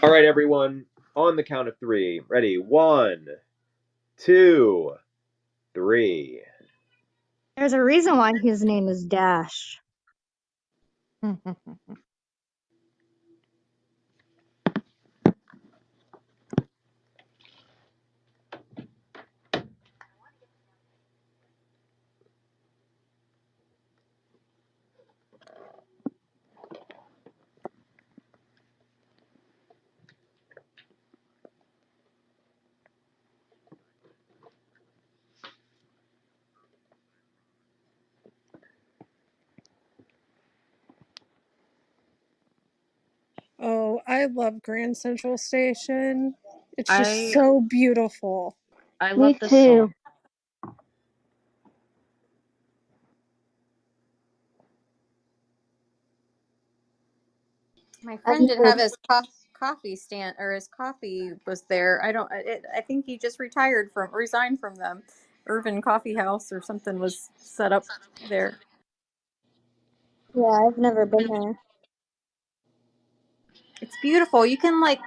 All right, everyone. On the count of three. Ready? 1, 2, 3. There's a reason why his name is Dash. Oh, I love Grand Central Station. It's just I so beautiful. I Me love this too. song. My I've friend did never, have his coffee stand, or his coffee was there. I think he just resigned from them. Irvin Coffee House or something was set up there. yeah, I've never been there. It's beautiful. You can, what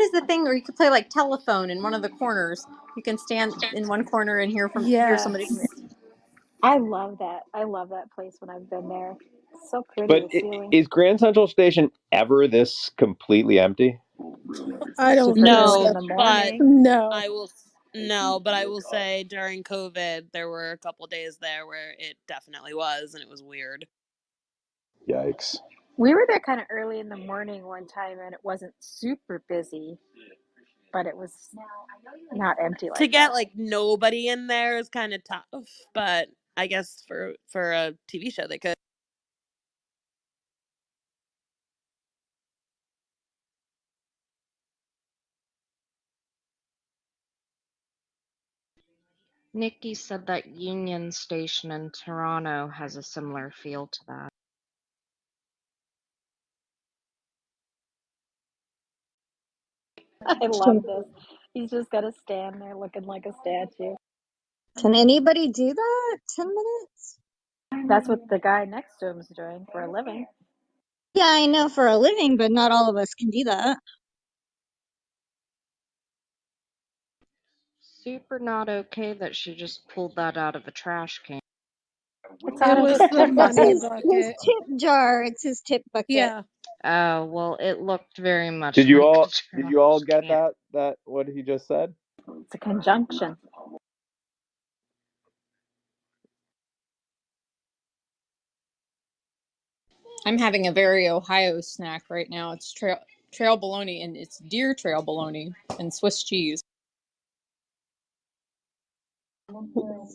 is the thing where you could play like telephone in one of the corners? You can stand in one corner and hear somebody from there. Yes. I love that. I love that place when I've been there. It's so pretty, But the ceiling. is Grand Central Station ever this completely empty? I don't Super think early in so. No, the but morning. No. I will say during COVID there were a couple days there where it definitely was, and it was weird. Yikes. We were there kind of early in the morning one time and it wasn't super busy, but it was not empty To like get that. like nobody in there is kind of tough, but I guess for a TV show they could. Nikki said that Union Station in Toronto has a similar feel to that. I love this. He's just got to stand there looking like a statue. Can anybody do that? 10 minutes? That's what the guy next to him is doing for a living. Yeah, I know for a living, but not all of us can do that. Super not okay that she just pulled that out of a trash can. It's It out of was the That's money his bucket. tip jar. It's his tip bucket. Yeah. Oh, well, it looked very Did much you like a all did trash you all get can. that what he just said? It's a conjunction. I'm having a very Ohio snack right now. It's trail bologna, and it's deer trail bologna and Swiss cheese.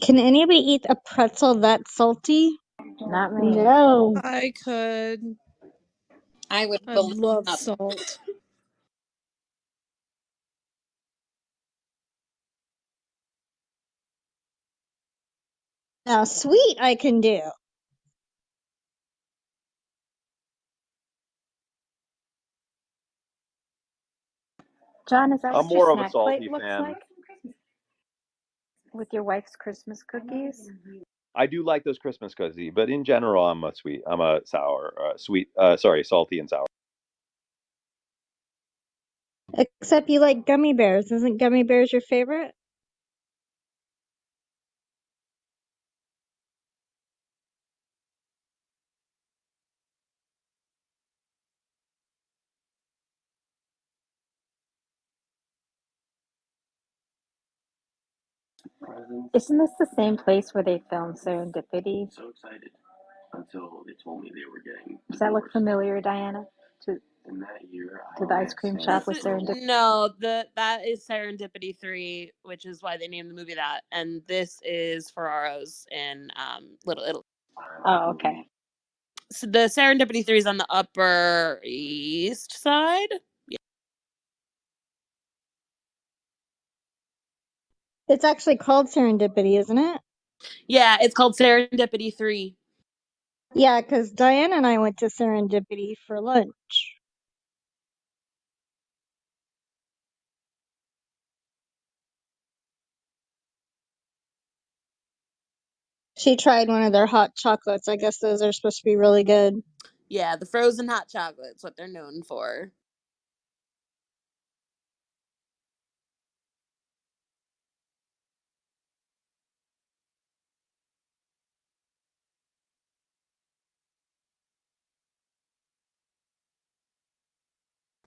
Can anybody eat a pretzel that salty? Not me. No. I could. I would I fill them love up. salt. Now, sweet I can do. John, is that I'm what your more of a snack plate salty looks fan. like? With your wife's Christmas cookies? I do like those Christmas cookies, but in general, I'm a sour, sweet, salty and sour. Except you like gummy bears. Isn't gummy bears your favorite? Isn't this the same place where they filmed Serendipity? Does that look familiar, Diana? To the ice cream shop This with is Serendipity? no, that is Serendipity 3, which is why they named the movie that, and this is Ferraro's in Little Italy. Oh, okay. So the Serendipity 3 is on the Upper East Side. It's actually called Serendipity, isn't it? Yeah, it's called Serendipity 3. Yeah, because Diane and I went to Serendipity for lunch. She tried one of their hot chocolates. I guess those are supposed to be really good. Yeah, the frozen hot chocolate's what they're known for.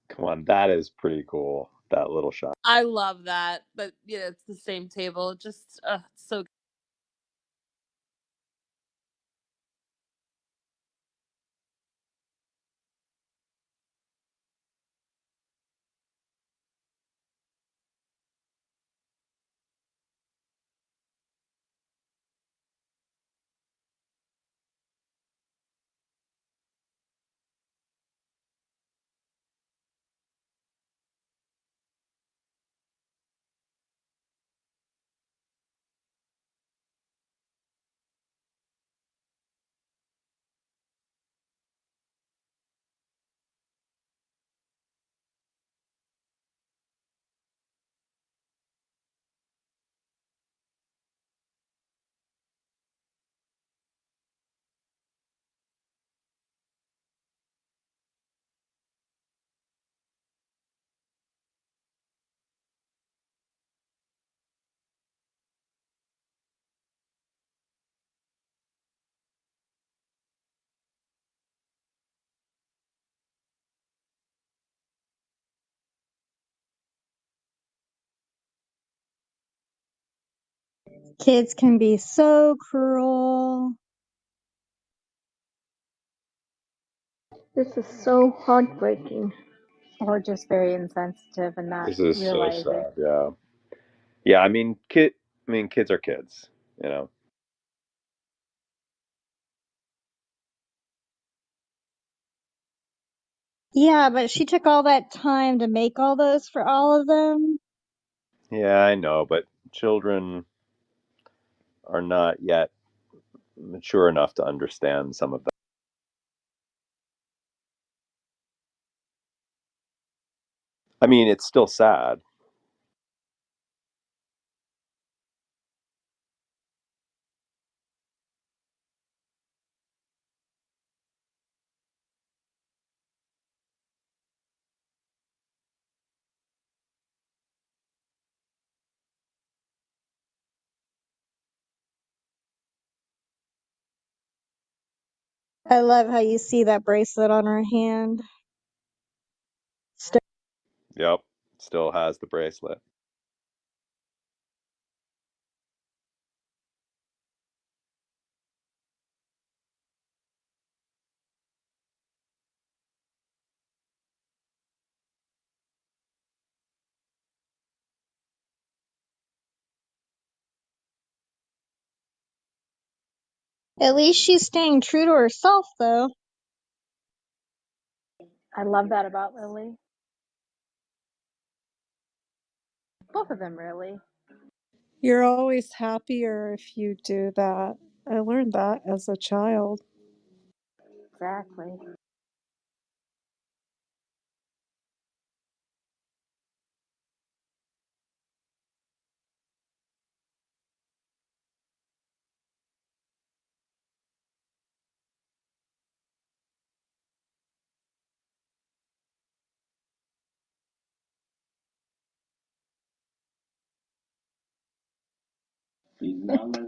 Come on, that is pretty cool. That little shot. I love that. But yeah, it's the same table. Just it's so Kids can be so cruel. This is so heartbreaking. Or just very insensitive and not This is so realize it. sad. Yeah. Yeah, kids are kids, you know. Yeah, but she took all that time to make all those for all of them. Yeah, I know, but children are not yet mature enough to understand some of that. I mean, it's still sad. I love how you see that bracelet on her hand. Yep, still has the bracelet. At least she's staying true to herself, though. I love that about Lily. Both of them, really. You're always happier if you do that. I learned that as a child. Exactly.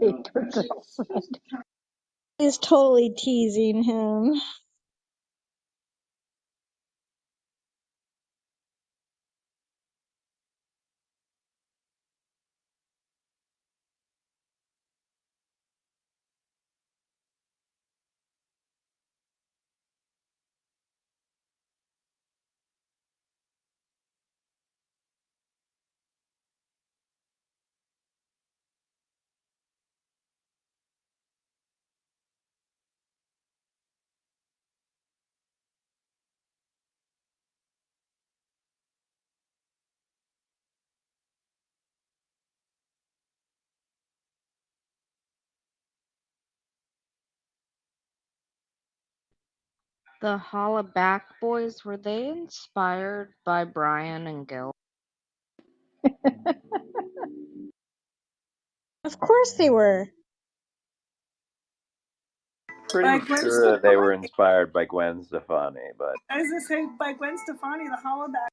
Paper bracelet. She's totally teasing him. The Hollaback Boys, were they inspired by Brian and Gil? Of course they were. pretty Gwen sure that they were Stefani. inspired by Gwen Stefani, but I was gonna say by Gwen Stefani, the hollaback.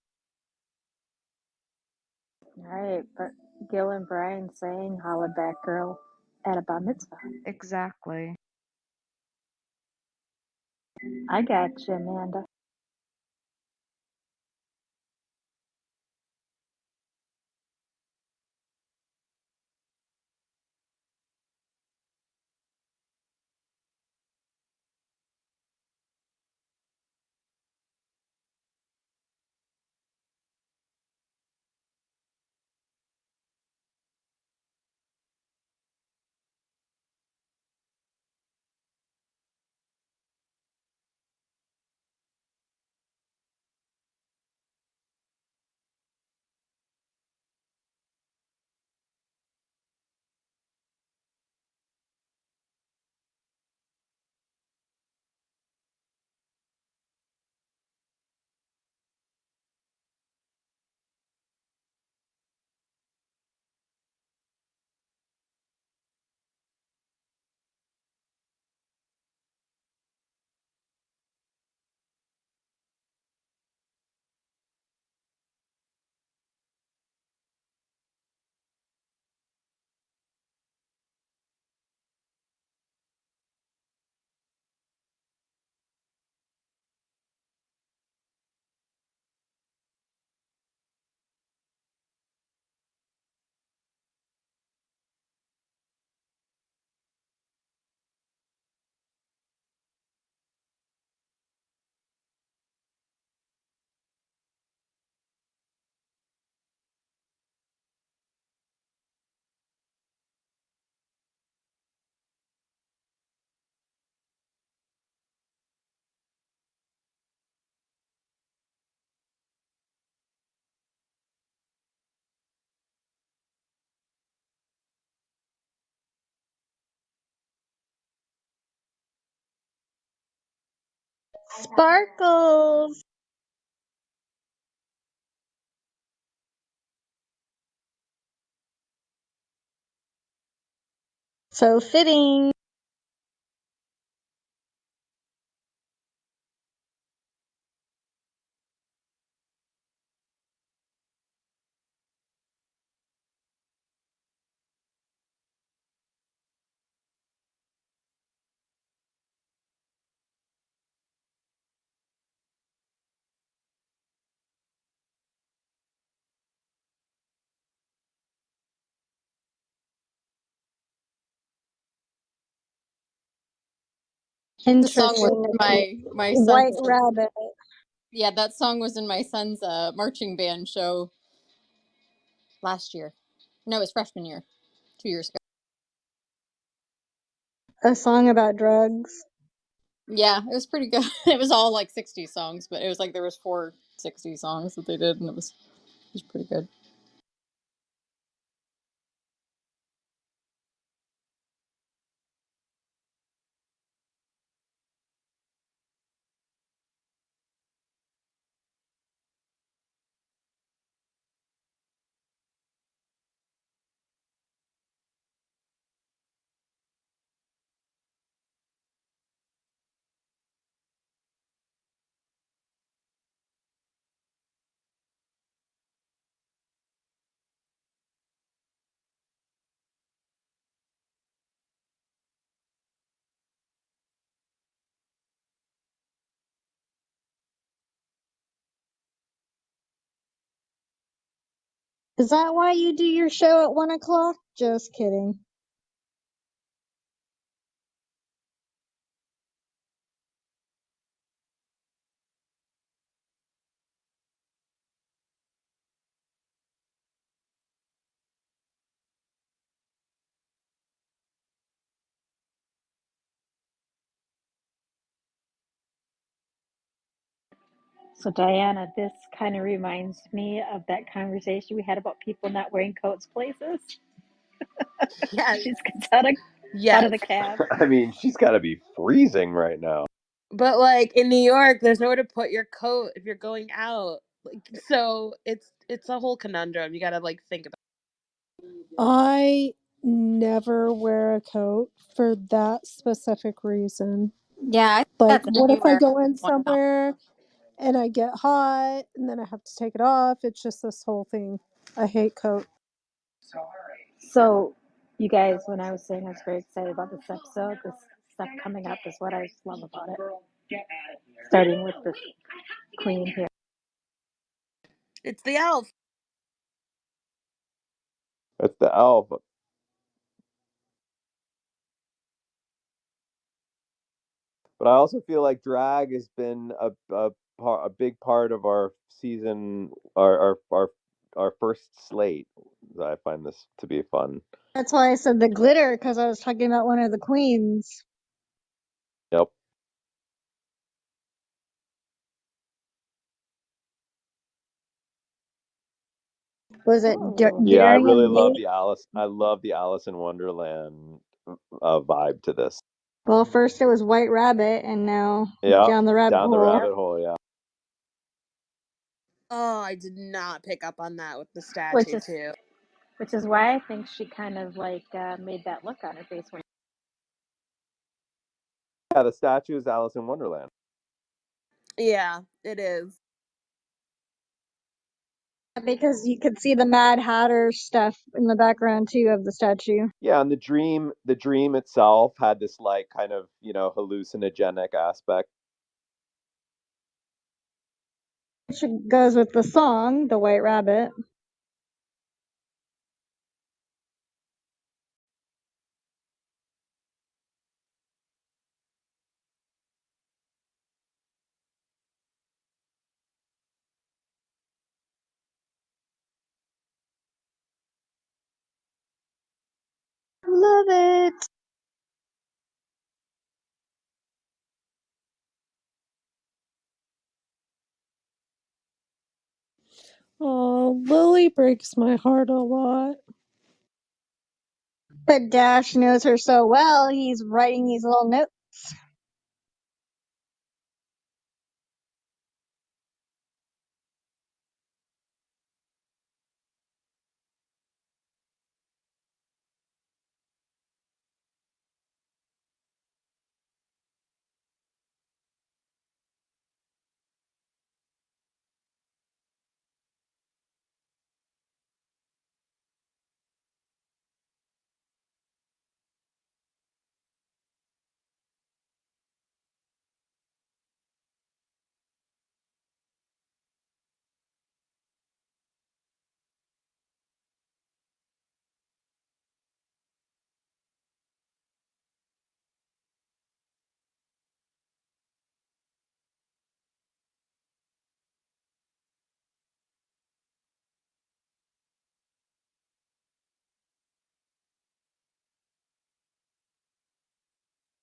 Right, but Gil and Brian saying Hollaback Girl at a bar mitzvah. Exactly. I got you, Amanda. Sparkles! So fitting. The song was Interesting. in my White son's rabbit. yeah, that song was in my son's marching band show last year. No, it was freshman year, 2 years ago. A song about drugs. Yeah, it was pretty good. It was all like 60 songs, but it was like there was 460 songs that they did, and it was pretty good. Is that why you do your show at 1 o'clock? Just kidding. So, Diana, this kind of reminds me of that conversation we had about people not wearing coats places. Yes. She just gets out of Yes. the cab. I mean, she's got to be freezing right now. But like in New York, there's nowhere to put your coat if you're going out. Like so it's a whole conundrum. You gotta like think about I never wear a coat for that specific reason. Yeah, I think Like, that's what if I everywhere. go in Why not? somewhere and I get hot and then I have to take it off? It's just this whole thing. I hate coats. So, you guys, when I was saying I was very excited about this episode, this stuff coming up is what I just love about it. Starting with this queen here. It's the elf. It's the elf. But I also feel like drag has been a big part of our season, our first slate. I find this to be fun. That's why I said the glitter, because I was talking about one of the queens. Yep. Was it Oh, Yeah, I Daring really and love Late? the Alice. I love the Alice in Wonderland vibe to this. Well, first it was White Rabbit, and now Yeah, Down the Rabbit down the Hole. rabbit hole. Yeah, Oh, I did not pick up on that with the which statue is too. which is why I think she kind of like made that look on her face when. yeah. The statue is Alice in Wonderland. Yeah, it is. Because you could see the Mad Hatter stuff in the background too of the statue. Yeah, and the dream itself had this like kind of hallucinogenic aspect. Which goes with the song, The White Rabbit. Love it. Oh, Lily breaks my heart a lot. But Dash knows her so well, he's writing these little notes.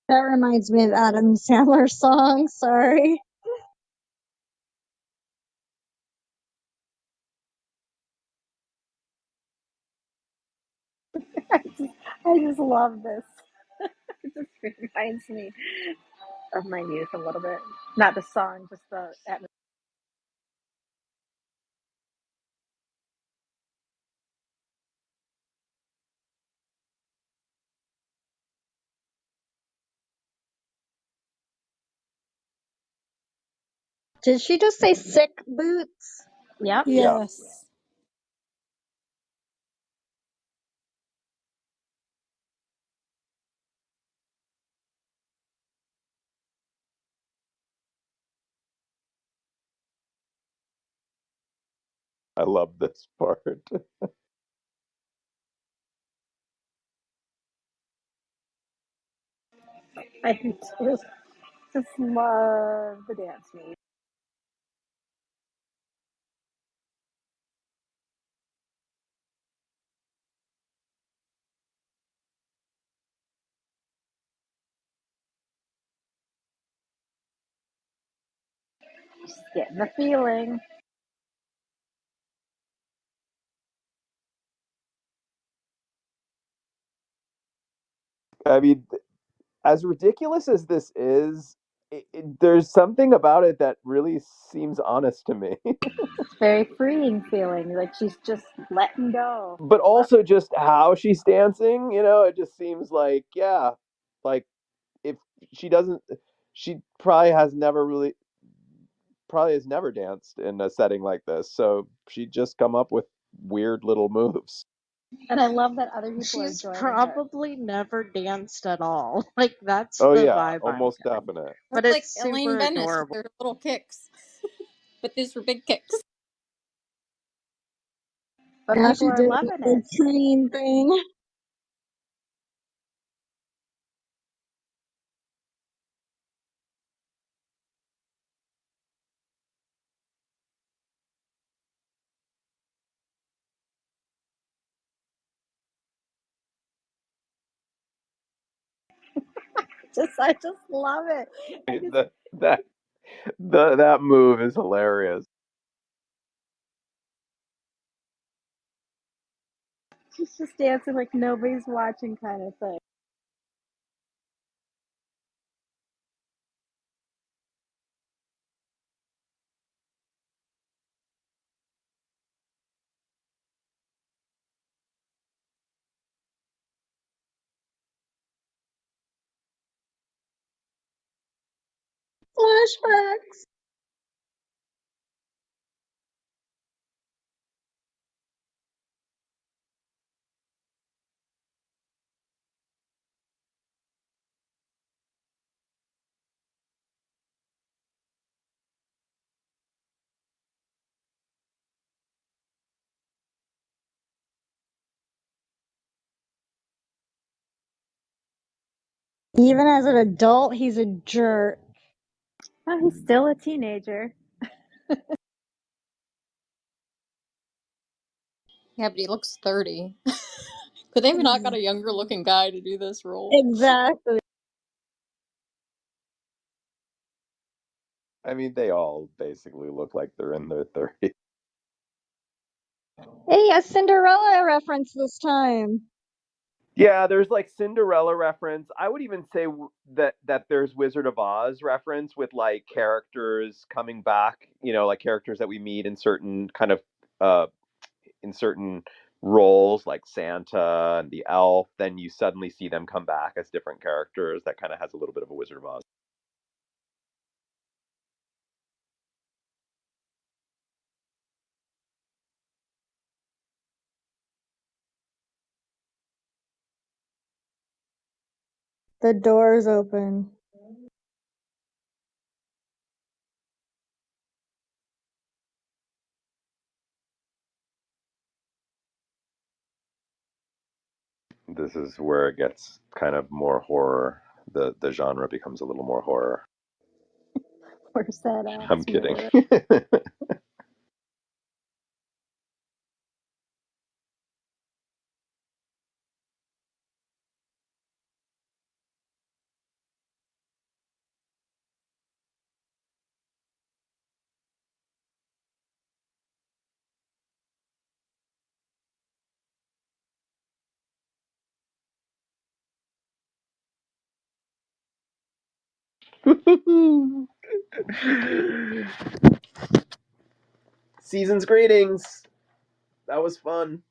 That reminds me of Adam Sandler's song, sorry. I just love this. It just reminds me of my youth a little bit. Not the song, just the atmosphere. Did she just say sick boots? Yep. Yeah, Yes. I love this part. I just love the dance move. Just getting the feeling. I mean, as ridiculous as this is, there's something about it that really seems honest to me. It's very freeing feeling. Like she's just letting go. But also just how she's dancing, it just seems like, yeah, like if she doesn't, she probably has never danced in a setting like this. So she'd just come up with weird little moves. And I love that other people are She's joining her. probably never danced at all. Like, that's Oh the yeah, vibe I'm almost getting. definite. Or But like it's Elaine super Bennis with adorable. their little kicks. But these were big kicks. But Yeah, people she are did loving the it. train thing. I just love it. That move is hilarious. She's just dancing like nobody's watching kind of thing. Flashbacks. Even as an adult, he's a jerk. Oh, he's still a teenager. Yeah, but he looks 30. Could they have not got a younger looking guy to do this role? Exactly. I mean, they all basically look like they're in their 30s. Hey, a Cinderella reference this time. Yeah, there's like Cinderella reference. I would even say that there's Wizard of Oz reference with like characters coming back, like characters that we meet in certain kind of uh in certain roles like Santa and the elf, then you suddenly see them come back as different characters. That kind of has a little bit of a Wizard of Oz. The door's open. This is where it gets kind of more horror. The genre becomes a little more horror. Where's that I'm axe kidding. murderer? Season's greetings. That was fun.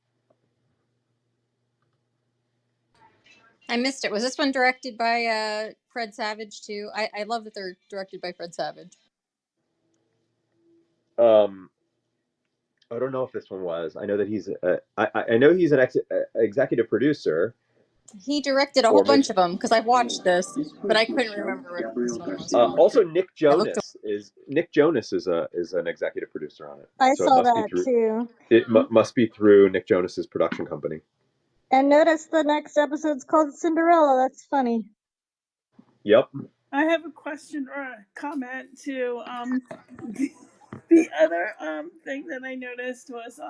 I missed it. Was this one directed by Fred Savage too? I love that they're directed by Fred Savage. Um, I don't know if this one was. I know that I know he's an executive producer, He directed a whole or maybe. bunch of them because I've watched this, but I couldn't remember what this one was. Also, Nick I looked. Jonas is an executive producer on it. I So it saw must be that through too. must be through Nick Jonas's production company. And notice the next episode's called Cinderella. That's funny. Yep. I have a question or a comment to the other thing that I noticed was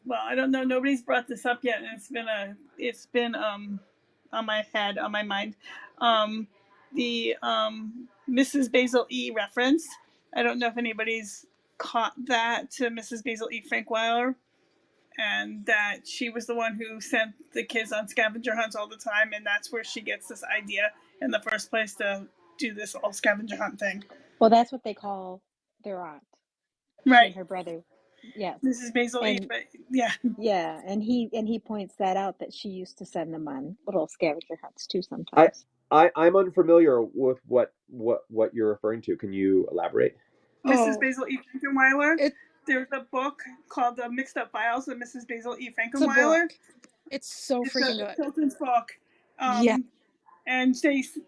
well, I don't know, nobody's brought this up yet, and it's been on my head, on my mind. The Mrs. Basil E reference. I don't know if anybody's caught that to Mrs. Basil E. Frankweiler, and that she was the one who sent the kids on scavenger hunts all the time, and that's where she gets this idea in the first place to do this all scavenger hunt thing. Well, that's what they call their aunt. She Right. and her brother. Yes. Mrs. Basil E. And But yeah, yeah, and he points that out, that she used to send them on little scavenger hunts too I, sometimes. I'm unfamiliar with what you're referring to. Can you elaborate? Mrs. Oh, Basil E. Frankenweiler. it There's a book called The Mixed Up Files of Mrs. Basil E. it's a Frankenweiler. book. It's so It's freaking a good. children's book. Yeah. And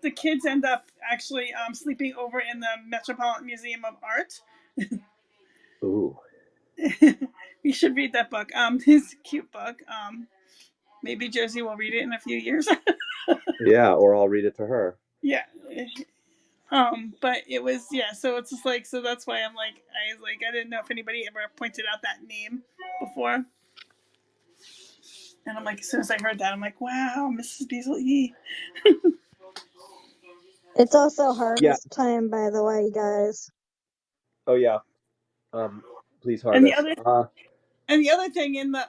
the kids end up actually sleeping over in the Metropolitan Museum of Art. Ooh. You should read that book. It's a cute book. Maybe Josie will read it in a few years. Yeah, or I'll read it to her. Yeah. But it was, yeah. So it's just like, so that's why I was like, I didn't know if anybody ever pointed out that name before. And I'm like, as soon as I heard that, I'm like, wow, Mrs. Basil E. It's also Yeah. harvest time, by the way, guys. Oh yeah. Please And the harvest. other thing in the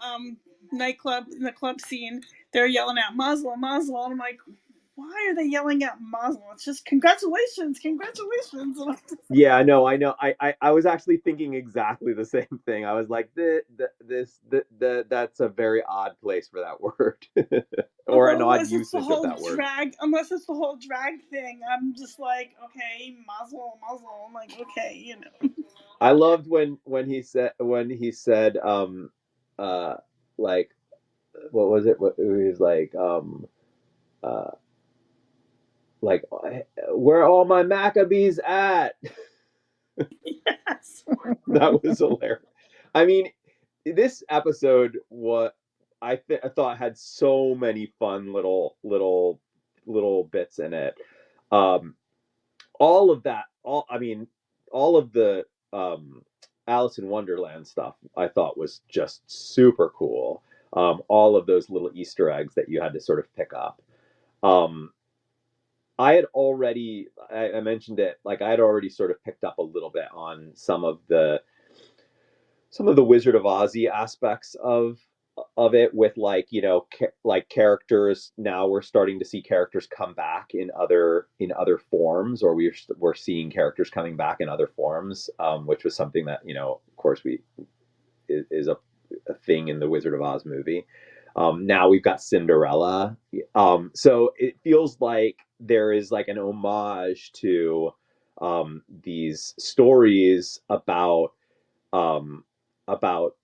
nightclub, in the club scene, they're yelling out Mazel, Mazel, and I'm like, why are they yelling out Mazel? It's just congratulations, congratulations. Yeah, I know. I was actually thinking exactly the same thing. I was like, that's a very odd place for that word, or an Although odd usage of that word. unless it's the whole drag thing, I'm just like, okay, Mazel, Mazel. I'm like, okay, I loved when he said uh like what was it? What he was uh like where are all my Maccabees at? Yes. That was hilarious. I mean, this episode what I thought had so many fun little bits in it. Um, all of that, all I mean, all of the Alice in Wonderland stuff I thought was just super cool. All of those little Easter eggs that you had to sort of pick up. Um, I had already, I mentioned it, like I had already sort of picked up a little bit on some of the Wizard of Ozzy aspects of it with like like characters. Now we're starting to see characters come back in other forms, or we're seeing characters coming back in other forms, which was something that of course we is a thing in the Wizard of Oz movie. Now we've got Cinderella, so it feels like there is like an homage to these stories um, about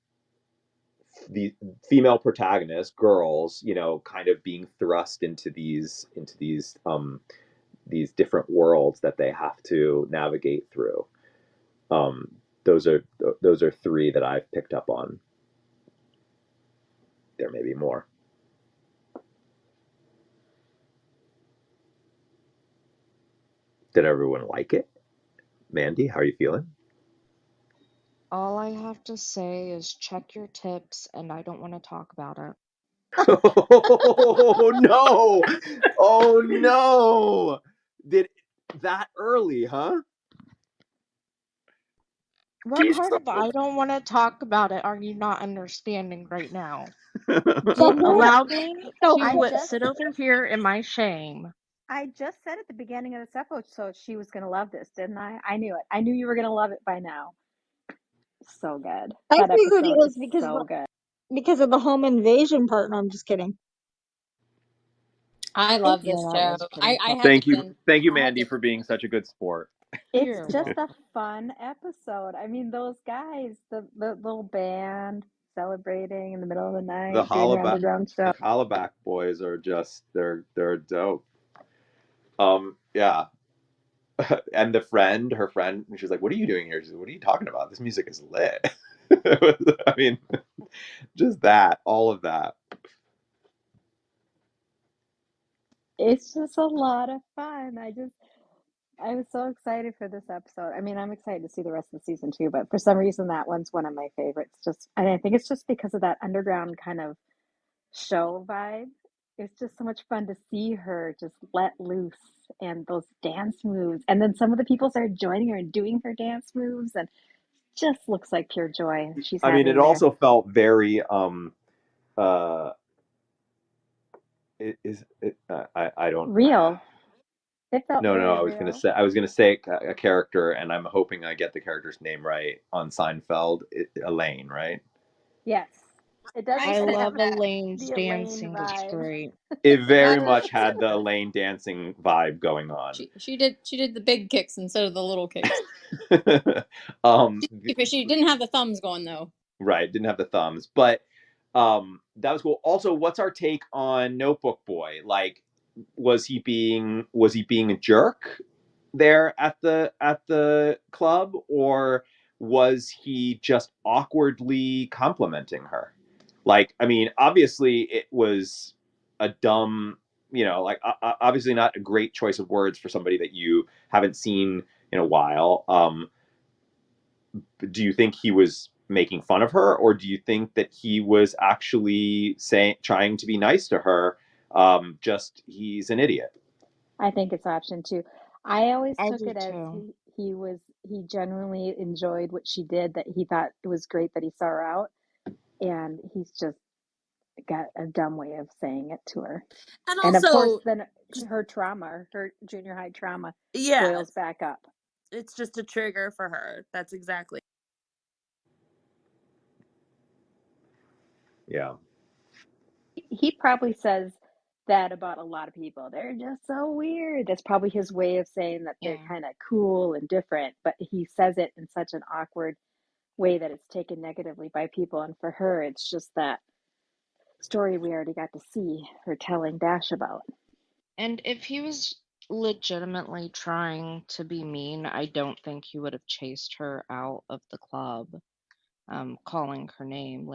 the female protagonists, girls, kind of being thrust into these different worlds that they have to navigate through. Um, those are those are three that I've picked up on. There may be more. Did everyone like it? Mandy, how are you feeling? All I have to say is check your tips, and I don't want to talk about it. Oh no! Oh no! Did that early, huh? What She's part so of I don't want to talk about it are you not understanding right now? The whole Allow me no, I to just sit over here in my shame. I just said at the beginning of this episode she was gonna love this, didn't I? I knew it. I knew you were gonna love it by now. So good. I That figured it episode was is so good. because of the home invasion part. No, I'm just kidding. I It, love yeah, this that show. was pretty I fun. had to Thank you, binge. thank you, I had Mandy, to. for being such a good sport. It's You're just welcome. a fun episode. I mean, those guys, the little band celebrating in the middle of the The night, doing their Hollaback underground show. Hollaback boys are just they're dope. Yeah. And her friend, and she's like, "What are you doing here?" She's like, "What are you talking about? This music is lit." I mean, just that, all of that. It's just a lot of fun. I was so excited for this episode. I mean, I'm excited to see the rest of the season too, but for some reason that one's one of my favorites. And I think it's just because of that underground kind of show vibe. It's just so much fun to see her just let loose and those dance moves. And then some of the people started joining her and doing her dance moves and just looks like pure joy she's I mean, it having there. also felt very uh is it I don't Real. It felt No, very I real. was gonna say a character, and I'm hoping I get the character's name right on Seinfeld. Elaine, right? Yes. It does I I kind of said have love that. Elaine's the Elaine dancing. It's vibe. great. It very I much said had the that. Elaine dancing vibe going on. She did the big kicks instead of the little kicks. um, She didn't have the thumbs going though. right, didn't have the thumbs, but that was cool. Also, what's our take on Notebook Boy? Like, was he being a jerk there at the club, or was he just awkwardly complimenting her? Like, I mean, obviously it was a dumb, like obviously not a great choice of words for somebody that you haven't seen in a while. Do you think he was making fun of her, or do you think that he was actually trying to be nice to her? Just he's an idiot. I think it's option two. I always I took do it as too. he genuinely enjoyed what she did, that he thought it was great that he saw her out, and he's just got a dumb way of saying it to her. And And of course, also, then just her trauma, her junior high trauma, yeah, boils back up. it's just a trigger for her. That's exactly. Yeah. He probably says that about a lot of people. They're just so weird. That's probably his way of saying that they're Yeah. kind of cool and different, but he says it in such an awkward way that it's taken negatively by people. And for her, it's just that story we already got to see her telling Dash about. And if he was legitimately trying to be mean, I don't think he would have chased her out of the club, calling her name.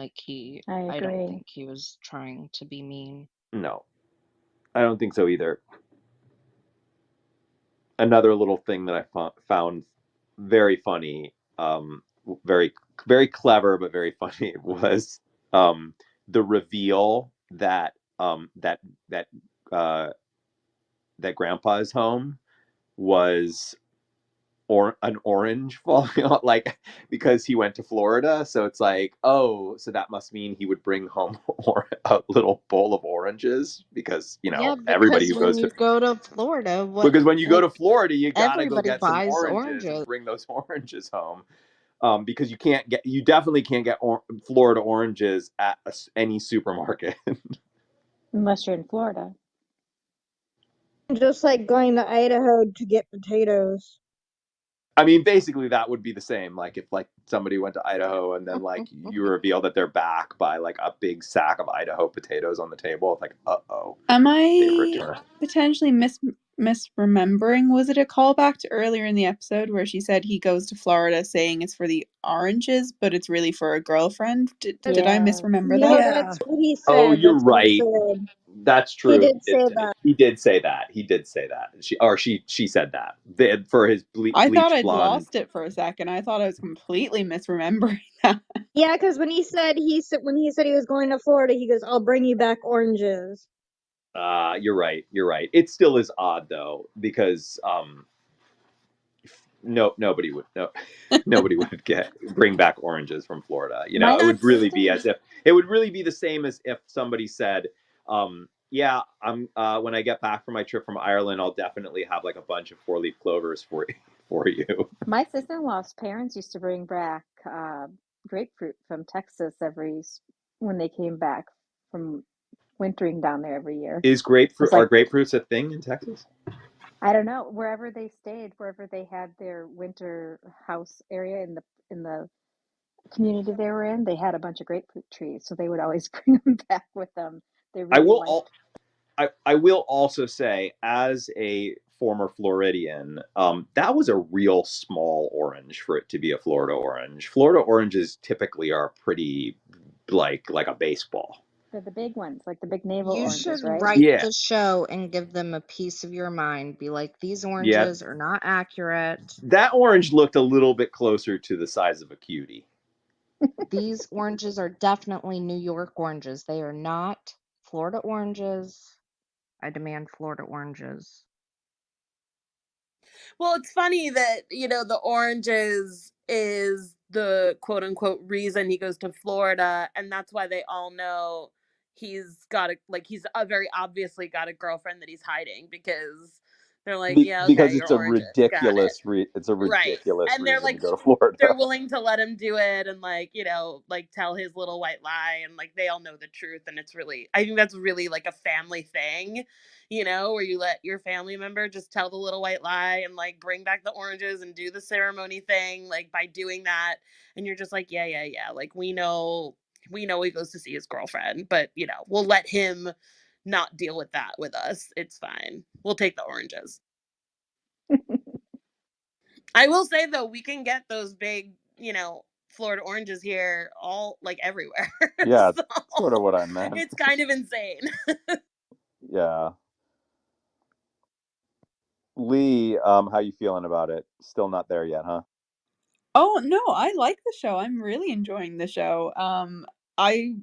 I I don't agree. think he was trying to be mean. No, I don't think so either. Another little thing that I found very funny, very very clever but very funny was the reveal that uh, that Grandpa's home was or an orange falling out, like, because he went to Florida. So it's like, oh, so that must mean he would bring home a little bowl of oranges because Yeah, everybody because who when goes to you go to Florida, what because when you go like to Florida, you gotta go everybody get some buys oranges and oranges. bring those oranges home. Because you definitely can't get Florida oranges at any supermarket. Unless you're in Florida. Just like going to Idaho to get potatoes. I mean, basically that would be the same. Like if like somebody went to Idaho and then like you reveal that they're back by like a big sack of Idaho potatoes on the table. It's like, uh-oh, Am they've I returned. potentially misremembering? Was it a callback to earlier in the episode where she said he goes to Florida saying it's for the oranges, but it's really for a girlfriend? Did I Yeah. misremember No, that? Yeah. that's what he Oh, said. you're That's what he right. said. That's He true. did say that. He did say that. He did say that. She said that. For his I thought bleached I'd blonde. lost it for a second. I thought I was completely misremembering that. Yeah, because when he said he was going to Florida, he goes, "I'll bring you back oranges." You're right. You're right. It still is odd though because no nobody would no nobody would bring back oranges from Florida. My It would That's really be sister, as if it would really be the same as if somebody said, yeah, I'm when I get back from my trip from Ireland, I'll definitely have like a bunch of 4-leaf clovers for you. my sister-in-law's parents used to bring back grapefruit from Texas when they came back from wintering down there every year. Is It's grapefruit are like, grapefruits a thing in Texas? I don't know, wherever they stayed, wherever they had their winter house area in the community they were in, they had a bunch of grapefruit trees, so they would always bring them back with them. They I really will liked. I will also say, as a former Floridian, that was a real small orange for it to be a Florida orange. Florida oranges typically are pretty like a baseball. They're the big ones, like the big navel You should oranges, right? write Yeah, the show and give them a piece of your mind. Be like, these yeah. oranges are not accurate. That orange looked a little bit closer to the size of a cutie. These oranges are definitely New York oranges. They are not Florida oranges. I demand Florida oranges. well, it's funny that, the oranges is the quote unquote reason he goes to Florida, and that's why they all know he's very obviously got a girlfriend that he's hiding because They're like, yeah, because okay, it's you're a oranges, got it. ridiculous Right. And they're reason to like, go to Florida. they're willing to let him do it and like, you know, like tell his little white lie, and like they all know the truth, and it's really, I think that's really like a family thing, you know, where you let your family member just tell the little white lie and like bring back the oranges and do the ceremony thing, like by doing that. And you're just like, yeah, like we know he goes to see his girlfriend, but you know, we'll let him not deal with that with us. It's fine. We'll take the oranges. I will say though, we can get those big, you know, Florida oranges here all like everywhere. Yeah, So that's sort of what I meant. it's kind of insane. Yeah. Lee, how you feeling about it? Still not there yet, huh? Oh, no, I like the show. I'm really enjoying the show. I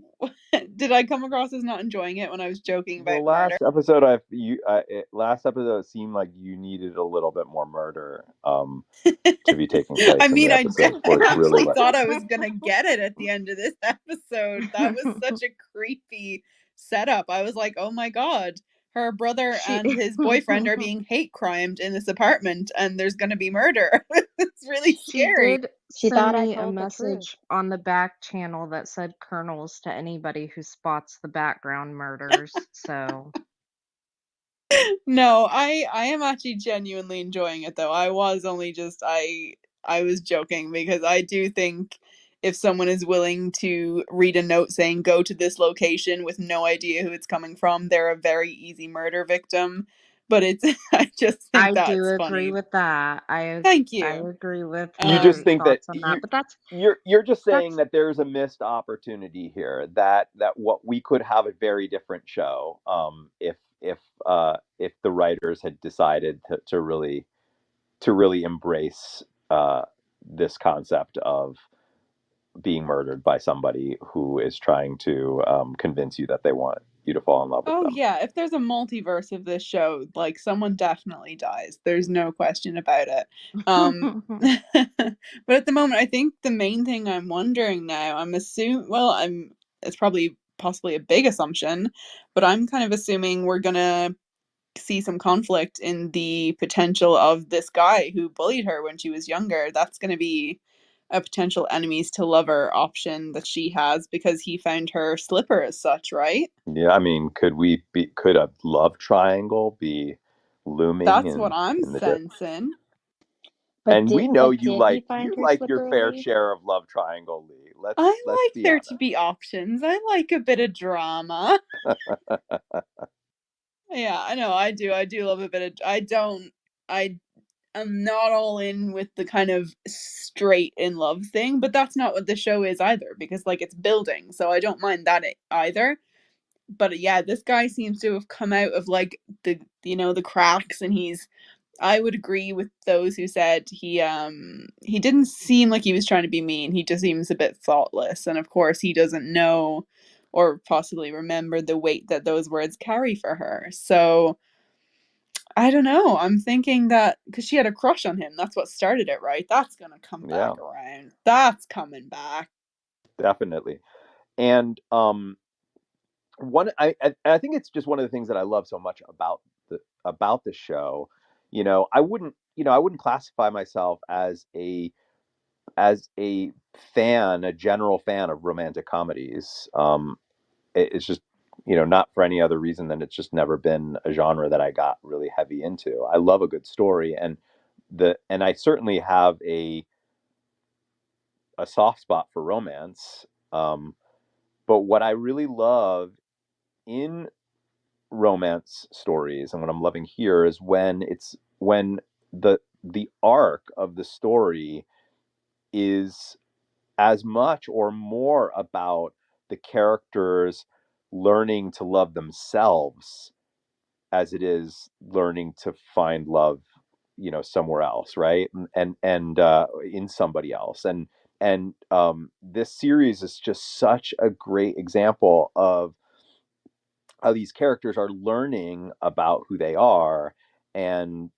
did I come across as not enjoying it when I was joking The about murder? last episode it seemed like you needed a little bit more murder to be taking place I in the mean, I episode before it's really definitely like, thought I was gonna get it at the end of this episode. That was such a creepy setup. I was like, oh my god, her brother She and his boyfriend are being hate crimed in this apartment, and there's gonna be murder. It's really She scary. did she thought send I me a told the truth. message on the back channel that said kernels to anybody who spots the background murders. So No, I am actually genuinely enjoying it though. I was only just I was joking because I do think if someone is willing to read a note saying go to this location with no idea who it's coming from, they're a very easy murder victim. But it's I just think I do that's agree funny. with that. Thank I you. agree with you your just think that thoughts on that. But you're just saying that's that there's a missed opportunity here, that what we could have a very different show if the writers had decided to really embrace uh, this concept of being murdered by somebody who is trying to convince you that they want you to fall in love with Oh them. yeah, if there's a multiverse of this show, like someone definitely dies. There's no question about it. Um but at the moment I think the main thing I'm wondering now, it's probably possibly a big assumption, but I'm kind of assuming we're gonna see some conflict in the potential of this guy who bullied her when she was younger. That's gonna be a potential enemies to lover option that she has because he found her slipper as such, right? Yeah, I mean, could a love triangle be looming That's in what I'm in the distance? sensing. But And we know did he find you her like your slipper, fair Lee? share of love triangle, Lee. I Let's like be there to honest. be options. I like a bit of drama. Yeah, I know. I do. I do love a bit of. I don't. I am not all in with the kind of straight in love thing, but that's not what the show is either because like it's building, so I don't mind that either. But yeah, this guy seems to have come out of like the cracks, and I would agree with those who said he didn't seem like he was trying to be mean. He just seems a bit thoughtless, and of course he doesn't know or possibly remember the weight that those words carry for her. So I don't know. I'm thinking that because she had a crush on him, that's what started it, right? That's gonna come Yeah, back around. That's coming back. definitely. And I think it's just one of the things that I love so much about the show. I wouldn't classify myself as a fan, a general fan of romantic comedies. It's just not for any other reason than it's just never been a genre that I got really heavy into. I love a good story, and I certainly have a soft spot for romance. But what I really love in romance stories, and what I'm loving here, is when the arc of the story is as much or more about the characters learning to love themselves as it is learning to find love, somewhere else, right? And in somebody else. And this series is just such a great example of how these characters are learning about who they are and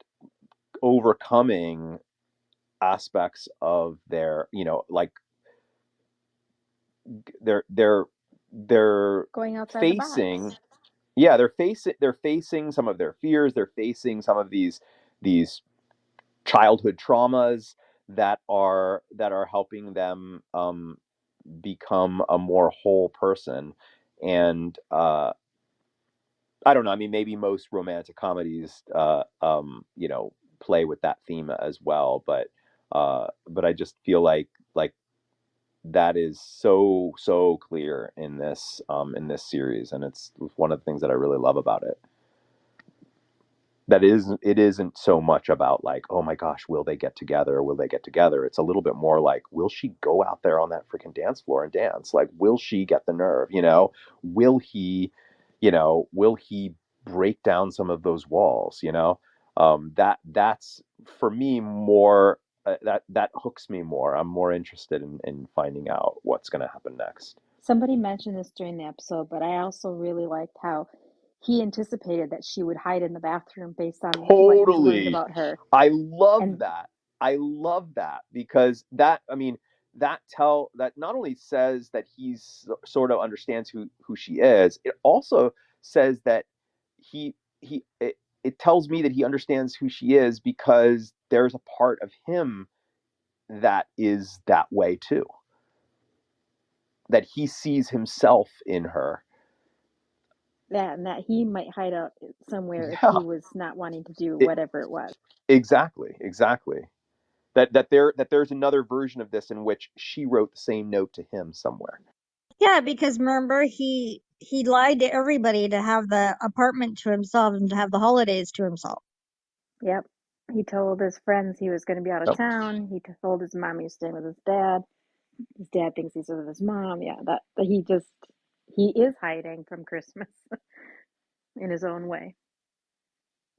overcoming aspects of their, like they're Going outside the facing box. yeah, they're facing some of their fears. They're facing some of these childhood traumas that are helping them become a more whole person. And I don't know. I mean, maybe most romantic comedies, play with that theme as well. But I just feel like that is so clear in this series, and it's one of the things that I really love about it. It isn't so much about like, oh my gosh, will they get together, or will they get together? It's a little bit more like, will she go out there on that freaking dance floor and dance? Like, will she get the nerve, will he, will he break down some of those walls, that's for me more, that hooks me more. I'm more interested in finding out what's going to happen next. Somebody mentioned this during the episode, but I also really liked how he anticipated that she would hide in the bathroom based on what he's learned Totally. about her. I love And that. I love that because that, I mean, that not only says that he's sort of understands who she is, it also says that it tells me that he understands who she is because there's a part of him that is that way too. That he sees himself in her. that he might hide out somewhere if Yeah. he was not wanting to do It, whatever it was. exactly. That there's another version of this in which she wrote the same note to him somewhere. Yeah, because remember he lied to everybody to have the apartment to himself and to have the holidays to himself. Yep. He told his friends he was going to be out of Yep. town. He told his mom he was staying with his dad. His dad thinks he's with his mom. Yeah, that he is hiding from Christmas in his own way.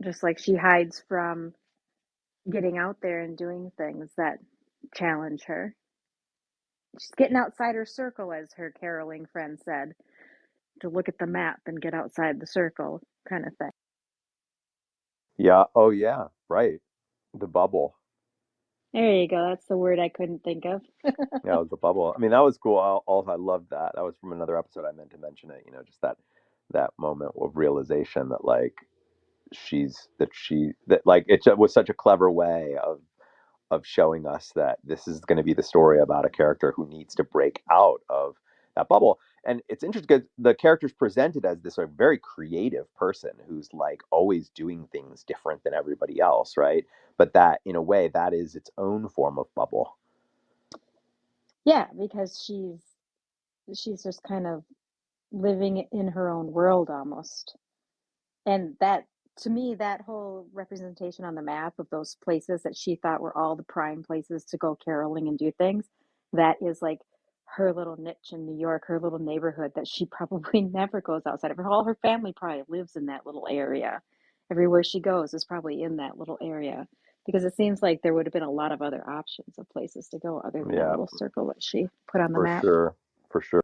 Just like she hides from getting out there and doing things that challenge her. She's getting outside her circle, as her caroling friend said, to look at the map and get outside the circle, kind of thing. Yeah. Oh yeah. Right. The bubble. There you go. That's the word I couldn't think of. Yeah, it was the bubble. I mean, that was cool. I loved that. That was from another episode. I meant to mention it. Just that moment of realization that like that like it was such a clever way of showing us that this is going to be the story about a character who needs to break out of that bubble. And it's interesting because the character's presented as this like very creative person who's like always doing things different than everybody else, right? But that in a way that is its own form of bubble. Yeah, because she's just kind of living in her own world almost. And that, to me, that whole representation on the map of those places that she thought were all the prime places to go caroling and do things, that is like her little niche in New York, her little neighborhood that she probably never goes outside of. All her family probably lives in that little area. Everywhere she goes is probably in that little area because it seems like there would have been a lot of other options of places to go other than that Yeah, little circle that she put on the for map. sure. For sure.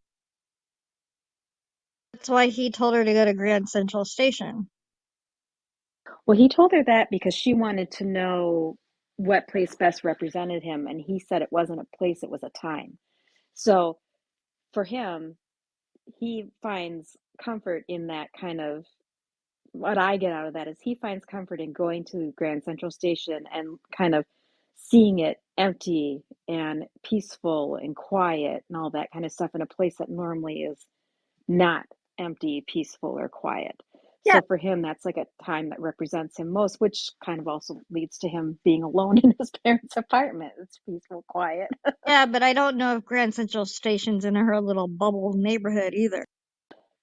That's why he told her to go to Grand Central Station. Well, he told her that because she wanted to know what place best represented him, and he said it wasn't a place, it was a time. So for him, he finds comfort in that kind of what I get out of that is he finds comfort in going to Grand Central Station and kind of seeing it empty and peaceful and quiet and all that kind of stuff in a place that normally is not empty, peaceful, or quiet. Yeah, So for him, that's like a time that represents him most, which kind of also leads to him being alone in his parents' apartment. It's peaceful, quiet. yeah, but I don't know if Grand Central Station's in her little bubble neighborhood either.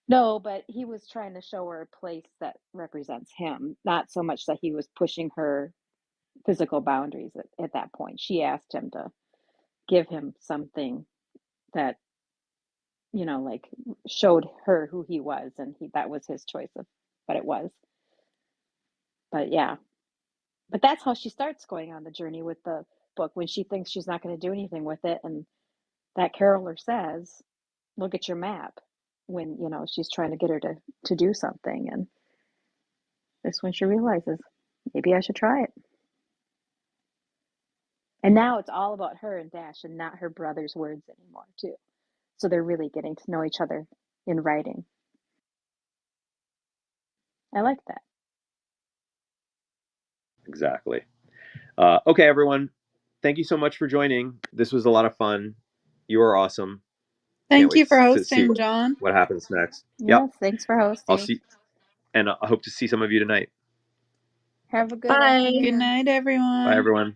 No, but he was trying to show her a place that represents him, not so much that he was pushing her physical boundaries at that point. She asked him to give him something that, like showed her who he was, and that was his choice of what it was. But yeah, but that's how she starts going on the journey with the book when she thinks she's not going to do anything with it. And that caroler says, look at your map when, she's trying to get her to do something. And this when she realizes, maybe I should try it. And now it's all about her and Dash and not her brother's words anymore, too. So they're really getting to know each other in writing. I like that. Exactly. Okay, everyone. Thank you so much for joining. This was a lot of fun. You are awesome. Can't Thank wait you for to see hosting, John. what happens next. Yep. Yes, thanks for I'll hosting. see, and I hope to see some of you tonight. Have a good Bye. Good afternoon. night, Bye, everyone. everyone.